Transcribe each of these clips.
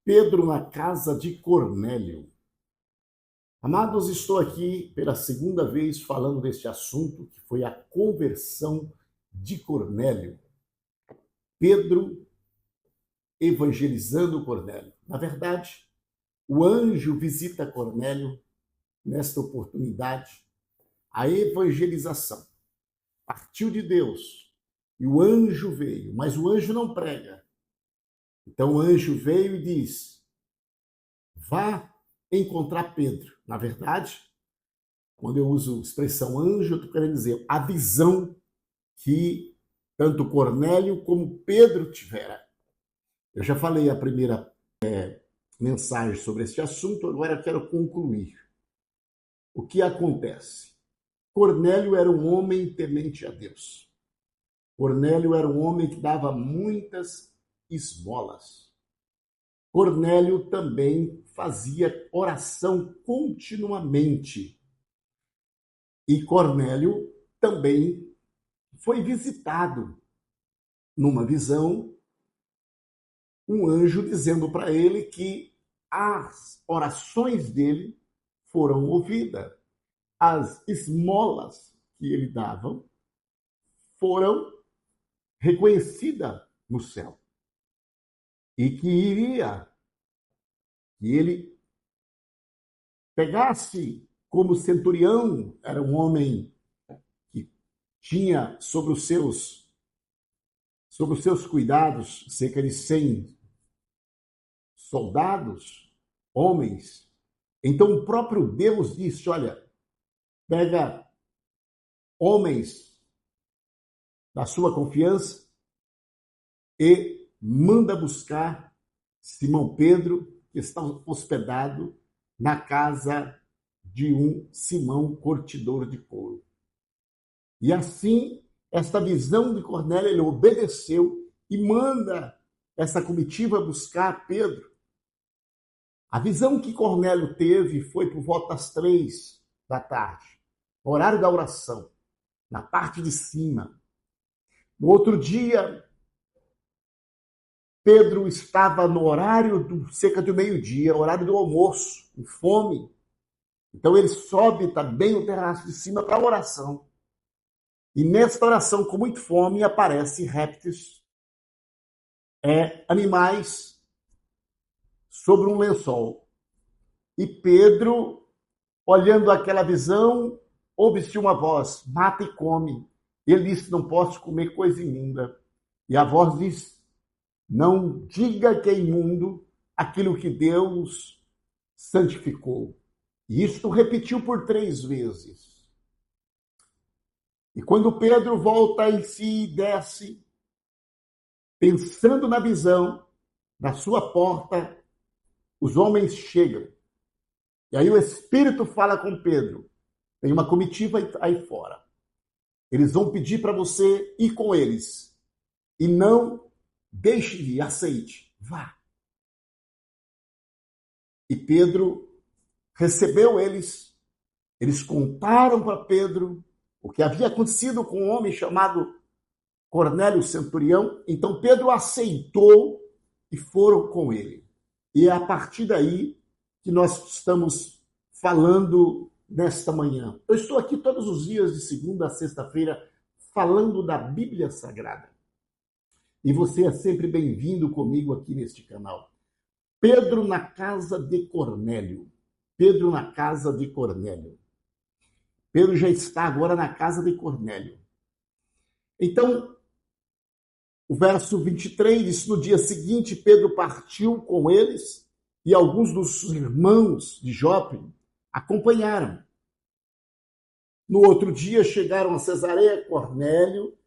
Pedro na casa de Cornélio. Amados, estou aqui pela segunda vez falando deste assunto, que foi a conversão de Cornélio. Pedro evangelizando Cornélio. Na verdade, o anjo visita Cornélio nesta oportunidade. A evangelização partiu de Deus e o anjo veio, mas o anjo não prega. Então o anjo veio e diz: vá encontrar Pedro. Na verdade, quando eu uso a expressão anjo, eu estou querendo dizer a visão que tanto Cornélio como Pedro tiveram. Eu já falei a primeira mensagem sobre este assunto, agora eu quero concluir. O que acontece? Cornélio era um homem temente a Deus. Cornélio era um homem que dava muitas esmolas. Cornélio também fazia oração continuamente. E Cornélio também foi visitado numa visão, um anjo dizendo para ele que as orações dele foram ouvidas. As esmolas que ele dava foram reconhecidas no céu. E que ele pegasse como centurião, era um homem que tinha sobre os seus cuidados cerca de 100 soldados, homens. Então o próprio Deus disse: olha, pega homens da sua confiança e manda buscar Simão Pedro, que está hospedado na casa de um Simão curtidor de couro. E assim, esta visão de Cornélio, ele obedeceu e manda essa comitiva buscar Pedro. A visão que Cornélio teve foi por volta das 3 da tarde, horário da oração, na parte de cima. No outro dia, Pedro estava no horário cerca do meio-dia, horário do almoço, com fome. Então ele sobe também no terraço de cima para a oração. E nesta oração, com muita fome, aparecem répteis, animais, sobre um lençol. E Pedro, olhando aquela visão, ouve-se uma voz: mata e come. Ele disse: não posso comer coisa imunda. E a voz diz: não diga que é imundo aquilo que Deus santificou. E isto repetiu por 3 vezes. E quando Pedro volta em si e desce, pensando na visão, na sua porta, os homens chegam. E aí o Espírito fala com Pedro: tem uma comitiva aí fora. Eles vão pedir para você ir com eles. E não deixe de ir, aceite, vá. E Pedro recebeu eles. Eles contaram para Pedro o que havia acontecido com um homem chamado Cornélio Centurião. Então Pedro aceitou e foram com ele. E é a partir daí que nós estamos falando nesta manhã. Eu estou aqui todos os dias, de segunda a sexta-feira, falando da Bíblia Sagrada. E você é sempre bem-vindo comigo aqui neste canal. Pedro na casa de Cornélio. Pedro na casa de Cornélio. Pedro já está agora na casa de Cornélio. Então, o verso 23 diz: no dia seguinte, Pedro partiu com eles e alguns dos irmãos de Jope acompanharam. No outro dia, chegaram a Cesareia. Cornélio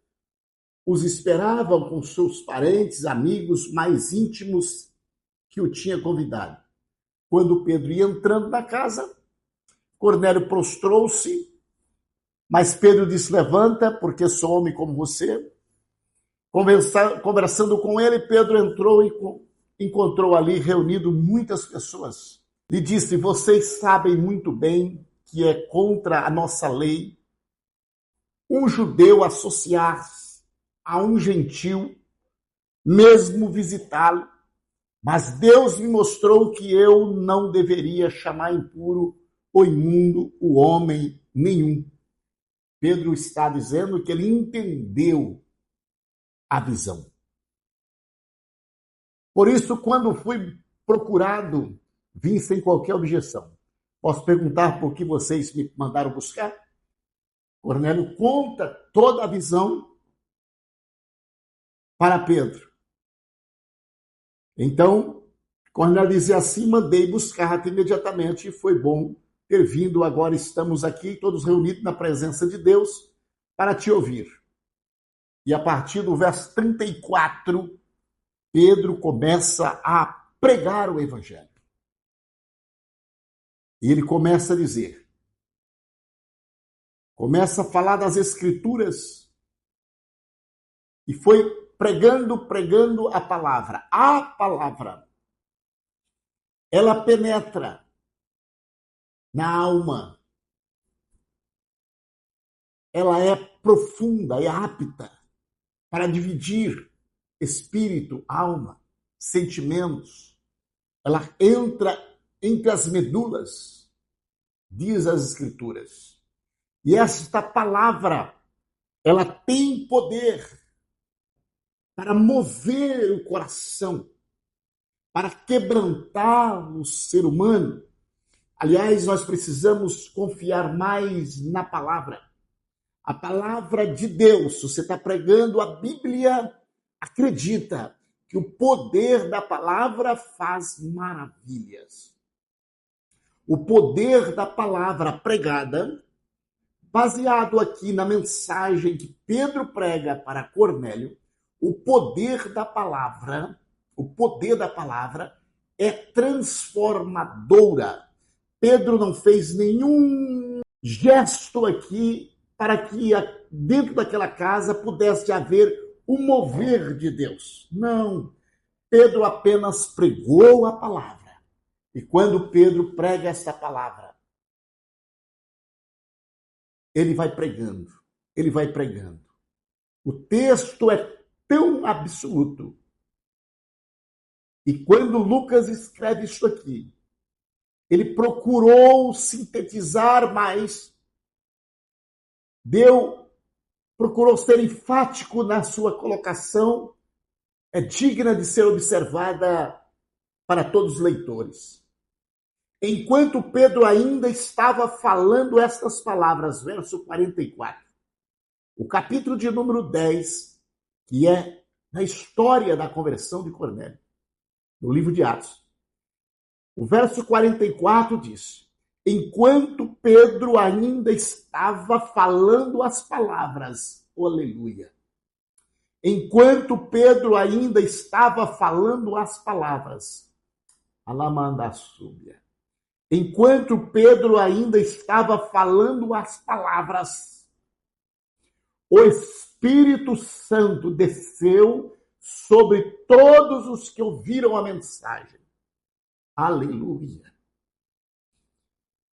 os esperavam com seus parentes, amigos mais íntimos que o tinha convidado. Quando Pedro ia entrando na casa, Cornélio prostrou-se, mas Pedro disse: levanta, porque sou homem como você. Conversando com ele, Pedro entrou e encontrou ali reunido muitas pessoas. Lhe disse: vocês sabem muito bem que é contra a nossa lei um judeu associar-se a um gentil, mesmo visitá-lo. Mas Deus me mostrou que eu não deveria chamar impuro ou imundo o homem nenhum. Pedro está dizendo que ele entendeu a visão. Por isso, quando fui procurado, vim sem qualquer objeção. Posso perguntar por que vocês me mandaram buscar? Cornélio conta toda a visão para Pedro. Então, Cornélio dizia assim: mandei buscar-te imediatamente, e foi bom ter vindo. Agora estamos aqui, todos reunidos na presença de Deus, para te ouvir. E a partir do verso 34, Pedro começa a pregar o evangelho. E ele começa a dizer, começa a falar das escrituras, e foi pregando a palavra. A palavra, ela penetra na alma. Ela é profunda, é apta para dividir espírito, alma, sentimentos. Ela entra entre as medulas, diz as escrituras. E esta palavra, ela tem poder para mover o coração, para quebrantar o ser humano. Aliás, nós precisamos confiar mais na palavra. A palavra de Deus, você está pregando a Bíblia, acredita que o poder da palavra faz maravilhas. O poder da palavra pregada, baseado aqui na mensagem que Pedro prega para Cornélio, o poder da palavra é transformadora. Pedro não fez nenhum gesto aqui para que dentro daquela casa pudesse haver o mover de Deus. Não. Pedro apenas pregou a palavra. E quando Pedro prega essa palavra, ele vai pregando. O texto é tão absoluto. E quando Lucas escreve isso aqui, ele procurou sintetizar mais, procurou ser enfático na sua colocação, é digna de ser observada para todos os leitores. Enquanto Pedro ainda estava falando estas palavras, verso 44, o capítulo de número 10, que é na história da conversão de Cornélio, no livro de Atos. O verso 44 diz: enquanto Pedro ainda estava falando as palavras, aleluia. Enquanto Pedro ainda estava falando as palavras, alamanda súbia. Enquanto Pedro ainda estava falando as palavras, o Espírito Santo desceu sobre todos os que ouviram a mensagem. Aleluia.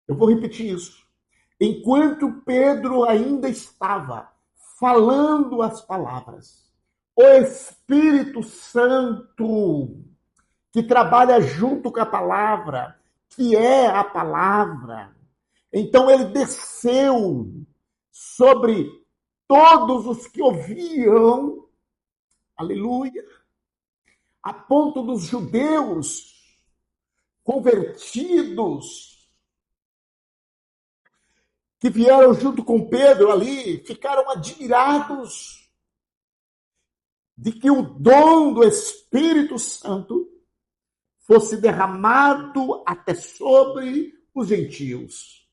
Eu vou repetir isso. Enquanto Pedro ainda estava falando as palavras, o Espírito Santo, que trabalha junto com a palavra, que é a palavra, então ele desceu sobre todos os que ouviam, aleluia, a ponto dos judeus convertidos que vieram junto com Pedro ali, ficaram admirados de que o dom do Espírito Santo fosse derramado até sobre os gentios.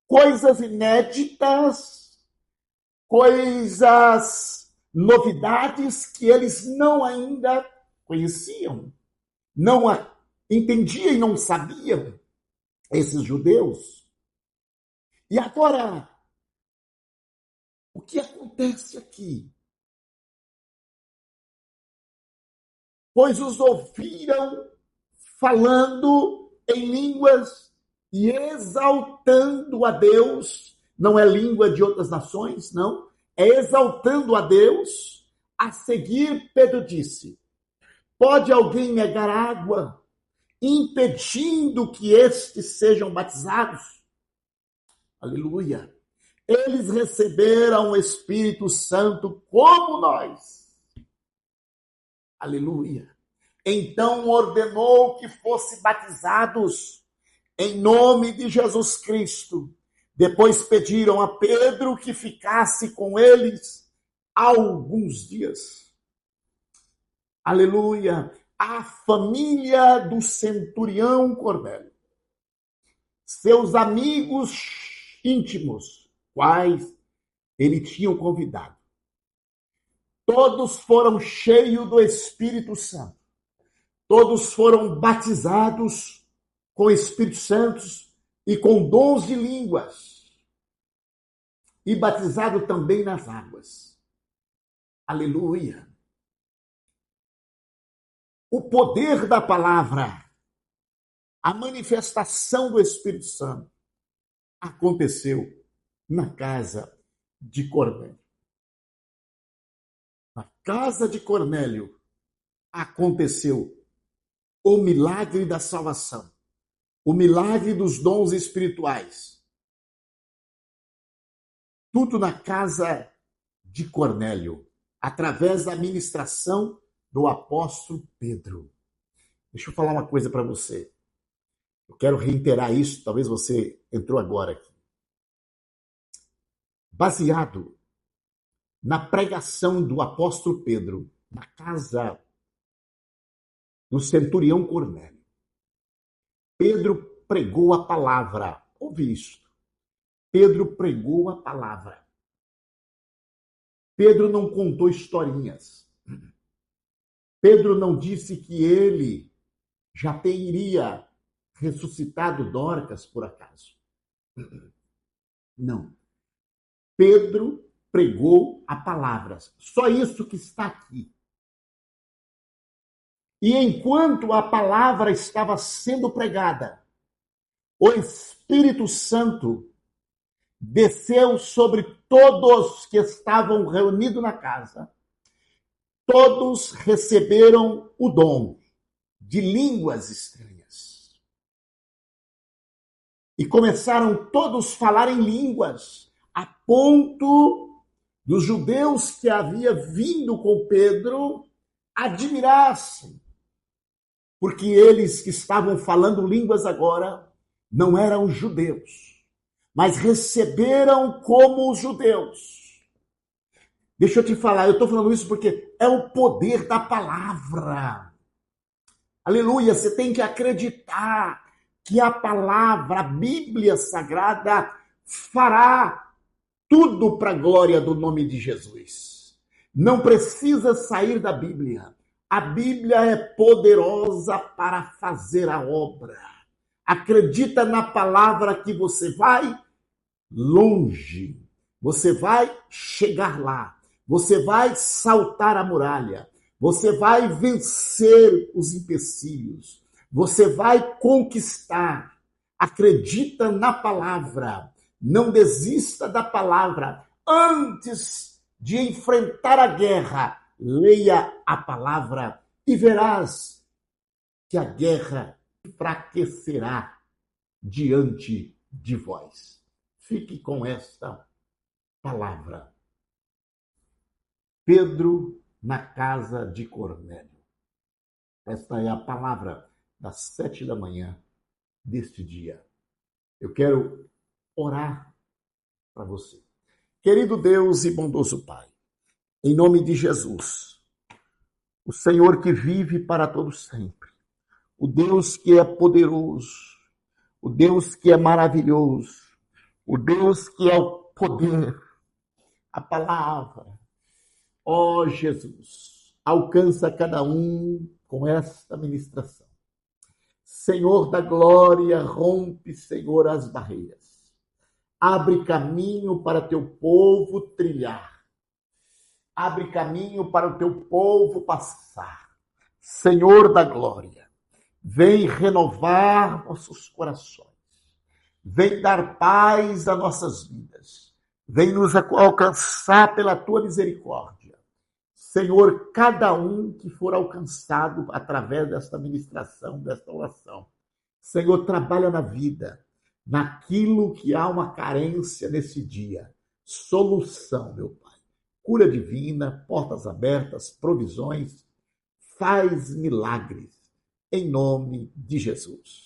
Coisas inéditas, novidades que eles não ainda conheciam, não entendiam e não sabiam, esses judeus. E agora, o que acontece aqui? Pois os ouviram falando em línguas e exaltando a Deus. Não é língua de outras nações, não. É exaltando a Deus. A seguir, Pedro disse: Pode alguém negar água, impedindo que estes sejam batizados? Aleluia! Eles receberam o Espírito Santo como nós. Aleluia! Então ordenou que fossem batizados em nome de Jesus Cristo. Depois pediram a Pedro que ficasse com eles alguns dias. Aleluia! A família do centurião Cornélio, seus amigos íntimos, quais ele tinha convidado, todos foram cheios do Espírito Santo. Todos foram batizados com o Espírito Santo e com dons de línguas. E batizado também nas águas. Aleluia! O poder da palavra, a manifestação do Espírito Santo, aconteceu na casa de Cornélio. Na casa de Cornélio aconteceu o milagre da salvação, o milagre dos dons espirituais. Tudo na casa de Cornélio, através da ministração do apóstolo Pedro. Deixa eu falar uma coisa para você. Eu quero reiterar isso, talvez você entrou agora aqui. Baseado na pregação do apóstolo Pedro, na casa do centurião Cornélio, Pedro pregou a palavra. Ouve isto. Pedro pregou a palavra. Pedro não contou historinhas. Pedro não disse que ele já teria ressuscitado Dorcas por acaso. Não. Pedro pregou a palavra. Só isso que está aqui. E enquanto a palavra estava sendo pregada, o Espírito Santo desceu sobre todos que estavam reunidos na casa. Todos receberam o dom de línguas estranhas. E começaram todos a falar em línguas, a ponto dos judeus que havia vindo com Pedro admirar-se, porque eles que estavam falando línguas agora não eram judeus, mas receberam como os judeus. Deixa eu te falar, eu estou falando isso porque é o poder da palavra. Aleluia, você tem que acreditar que a palavra, a Bíblia Sagrada, fará tudo para a glória do nome de Jesus. Não precisa sair da Bíblia. A Bíblia é poderosa para fazer a obra. Acredita na palavra que você vai longe. Você vai chegar lá. Você vai saltar a muralha. Você vai vencer os empecilhos. Você vai conquistar. Acredita na palavra. Não desista da palavra. Antes de enfrentar a guerra, leia a palavra e verás que a guerra enfraquecerá diante de vós. Fique com esta palavra. Pedro na casa de Cornélio. Esta é a palavra das 7 da manhã deste dia. Eu quero orar para você. Querido Deus e bondoso Pai, em nome de Jesus, o Senhor que vive para todo sempre, o Deus que é poderoso, o Deus que é maravilhoso, o Deus que é o poder, a palavra. Ó Jesus, alcança cada um com esta ministração. Senhor da glória, rompe, Senhor, as barreiras. Abre caminho para teu povo trilhar. Abre caminho para o teu povo passar. Senhor da glória, vem renovar nossos corações. Vem dar paz a nossas vidas. Vem nos alcançar pela tua misericórdia. Senhor, cada um que for alcançado através desta ministração, desta oração, Senhor, trabalha na vida, naquilo que há uma carência nesse dia. Solução, meu Pai. Cura divina, portas abertas, provisões, faz milagres, em nome de Jesus.